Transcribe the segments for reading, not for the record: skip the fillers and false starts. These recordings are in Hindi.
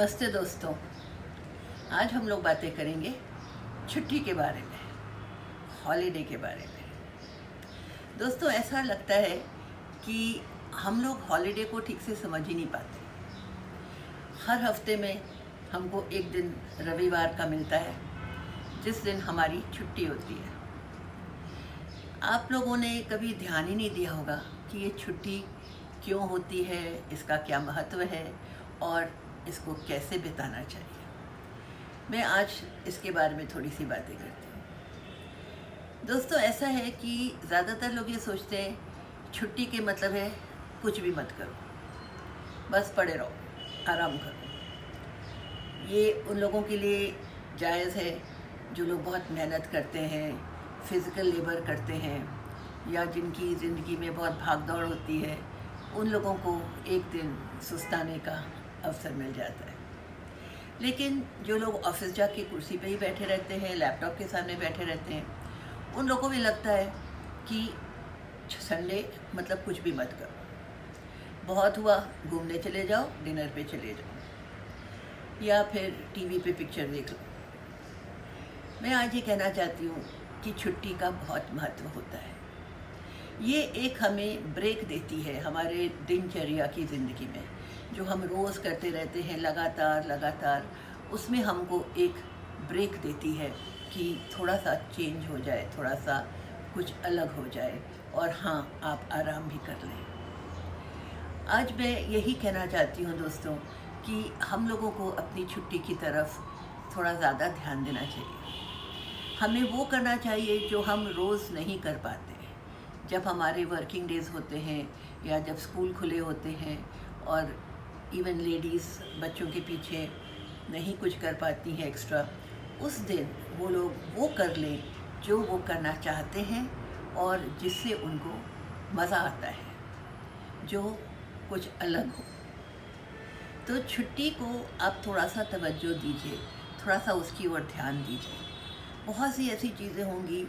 नमस्ते दोस्तों। आज हम लोग बातें करेंगे छुट्टी के बारे में, हॉलीडे के बारे में। दोस्तों, ऐसा लगता है कि हम लोग हॉलीडे को ठीक से समझ ही नहीं पाते। हर हफ्ते में हमको एक दिन रविवार का मिलता है जिस दिन हमारी छुट्टी होती है। आप लोगों ने कभी ध्यान ही नहीं दिया होगा कि ये छुट्टी क्यों होती है, इसका क्या महत्व है और इसको कैसे बिताना चाहिए। मैं आज इसके बारे में थोड़ी सी बातें करती हूँ। दोस्तों, ऐसा है कि ज़्यादातर लोग ये सोचते हैं छुट्टी के मतलब है कुछ भी मत करो, बस पड़े रहो, आराम करो। ये उन लोगों के लिए जायज़ है जो लोग बहुत मेहनत करते हैं, फिज़िकल लेबर करते हैं, या जिनकी ज़िंदगी में बहुत भाग दौड़ होती है। उन लोगों को एक दिन सुस्ताने का अवसर मिल जाता है। लेकिन जो लोग ऑफिस जाके कुर्सी पे ही बैठे रहते हैं, लैपटॉप के सामने बैठे रहते हैं, उन लोगों को भी लगता है कि संडे मतलब कुछ भी मत करो। बहुत हुआ, घूमने चले जाओ, डिनर पे चले जाओ, या फिर टीवी पे पिक्चर देख लो। मैं आज ये कहना चाहती हूँ कि छुट्टी का बहुत महत्व होता है। ये एक हमें ब्रेक देती है हमारे दिनचर्या की ज़िंदगी में, जो हम रोज़ करते रहते हैं लगातार, उसमें हमको एक ब्रेक देती है कि थोड़ा सा चेंज हो जाए, थोड़ा सा कुछ अलग हो जाए, और हाँ, आप आराम भी कर लें। आज मैं यही कहना चाहती हूँ दोस्तों कि हम लोगों को अपनी छुट्टी की तरफ थोड़ा ज़्यादा ध्यान देना चाहिए। हमें वो करना चाहिए जो हम रोज़ नहीं कर पाते। जब हमारे वर्किंग डेज़ होते हैं या जब स्कूल खुले होते हैं, और इवन लेडीज़ बच्चों के पीछे नहीं कुछ कर पाती हैं एक्स्ट्रा, उस दिन वो लोग वो कर लें जो वो करना चाहते हैं और जिससे उनको मज़ा आता है, जो कुछ अलग हो। तो छुट्टी को आप थोड़ा सा तवज्जो दीजिए, थोड़ा सा उसकी ओर ध्यान दीजिए। बहुत सी ऐसी चीज़ें होंगी,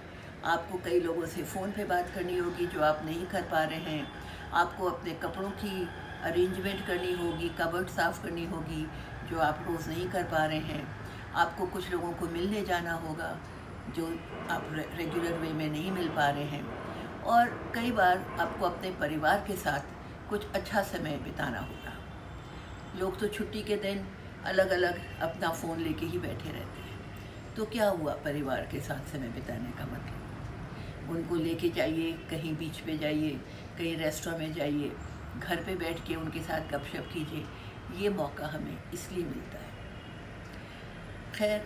आपको कई लोगों से फ़ोन पे बात करनी होगी जो आप नहीं कर पा रहे हैं, आपको अपने कपड़ों की अरेंजमेंट करनी होगी, कबर्ड साफ़ करनी होगी जो आप रोज़ नहीं कर पा रहे हैं, आपको कुछ लोगों को मिलने जाना होगा जो आप रेगुलर वे में नहीं मिल पा रहे हैं, और कई बार आपको अपने परिवार के साथ कुछ अच्छा समय बिताना होगा। लोग तो छुट्टी के दिन अलग अलग अपना फ़ोन लेके ही बैठे रहते हैं। तो क्या हुआ परिवार के साथ समय बिताने का मतलब? उनको लेके जाइए, कहीं बीच पे जाइए, कहीं रेस्टोरेंट में जाइए, घर पे बैठ के उनके साथ गपशप कीजिए। ये मौका हमें इसलिए मिलता है। खैर,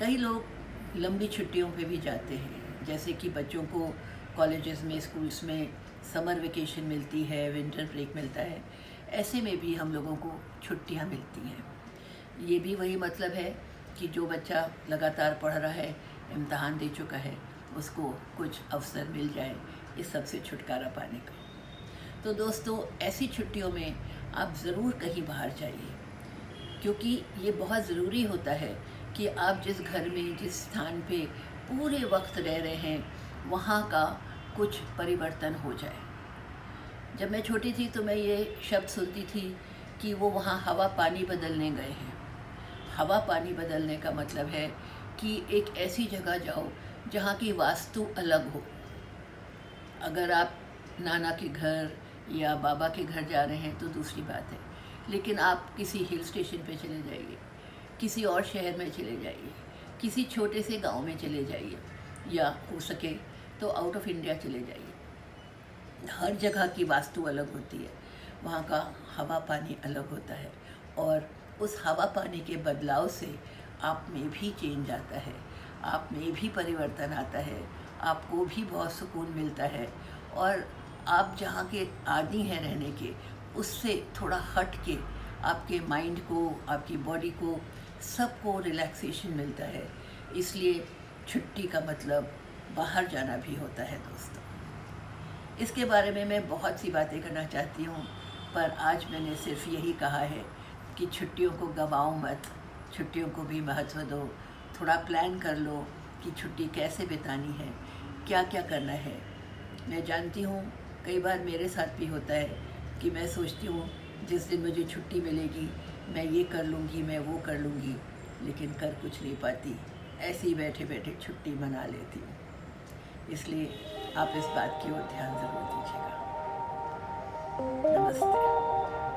कई लोग लंबी छुट्टियों पे भी जाते हैं, जैसे कि बच्चों को कॉलेजेस में, स्कूल्स में समर वेकेशन मिलती है, विंटर ब्रेक मिलता है। ऐसे में भी हम लोगों को छुट्टियां मिलती हैं। ये भी वही मतलब है कि जो बच्चा लगातार पढ़ रहा है, इम्तहान दे चुका है, उसको कुछ अवसर मिल जाए इस सब से छुटकारा पाने का। तो दोस्तों, ऐसी छुट्टियों में आप ज़रूर कहीं बाहर जाइए, क्योंकि ये बहुत ज़रूरी होता है कि आप जिस घर में, जिस स्थान पे पूरे वक्त रह रहे हैं, वहाँ का कुछ परिवर्तन हो जाए। जब मैं छोटी थी तो मैं ये शब्द सुनती थी कि वो वहाँ हवा पानी बदलने गए हैं। हवा पानी बदलने का मतलब है कि एक ऐसी जगह जाओ जहाँ की वास्तु अलग हो। अगर आप नाना के घर या बाबा के घर जा रहे हैं तो दूसरी बात है, लेकिन आप किसी हिल स्टेशन पे चले जाइए, किसी और शहर में चले जाइए, किसी छोटे से गांव में चले जाइए, या हो सके तो आउट ऑफ इंडिया चले जाइए। हर जगह की वास्तु अलग होती है, वहाँ का हवा पानी अलग होता है, और उस हवा पानी के बदलाव से आप में भी चेंज आता है, आप में भी परिवर्तन आता है, आपको भी बहुत सुकून मिलता है, और आप जहाँ के आदी हैं रहने के, उससे थोड़ा हट के आपके माइंड को, आपकी बॉडी को, सबको रिलैक्सेशन मिलता है। इसलिए छुट्टी का मतलब बाहर जाना भी होता है दोस्तों। इसके बारे में मैं बहुत सी बातें करना चाहती हूँ, पर आज मैंने सिर्फ यही कहा है कि छुट्टियों को गंवाओ मत, छुट्टियों को भी महत्व दो। थोड़ा प्लान कर लो कि छुट्टी कैसे बितानी है, क्या क्या करना है। मैं जानती हूँ कई बार मेरे साथ भी होता है कि मैं सोचती हूँ जिस दिन मुझे छुट्टी मिलेगी मैं ये कर लूँगी, मैं वो कर लूँगी, लेकिन कर कुछ नहीं पाती, ऐसे ही बैठे बैठे छुट्टी मना लेती हूँ। इसलिए आप इस बात की ओर ध्यान ज़रूर दीजिएगा। नमस्ते।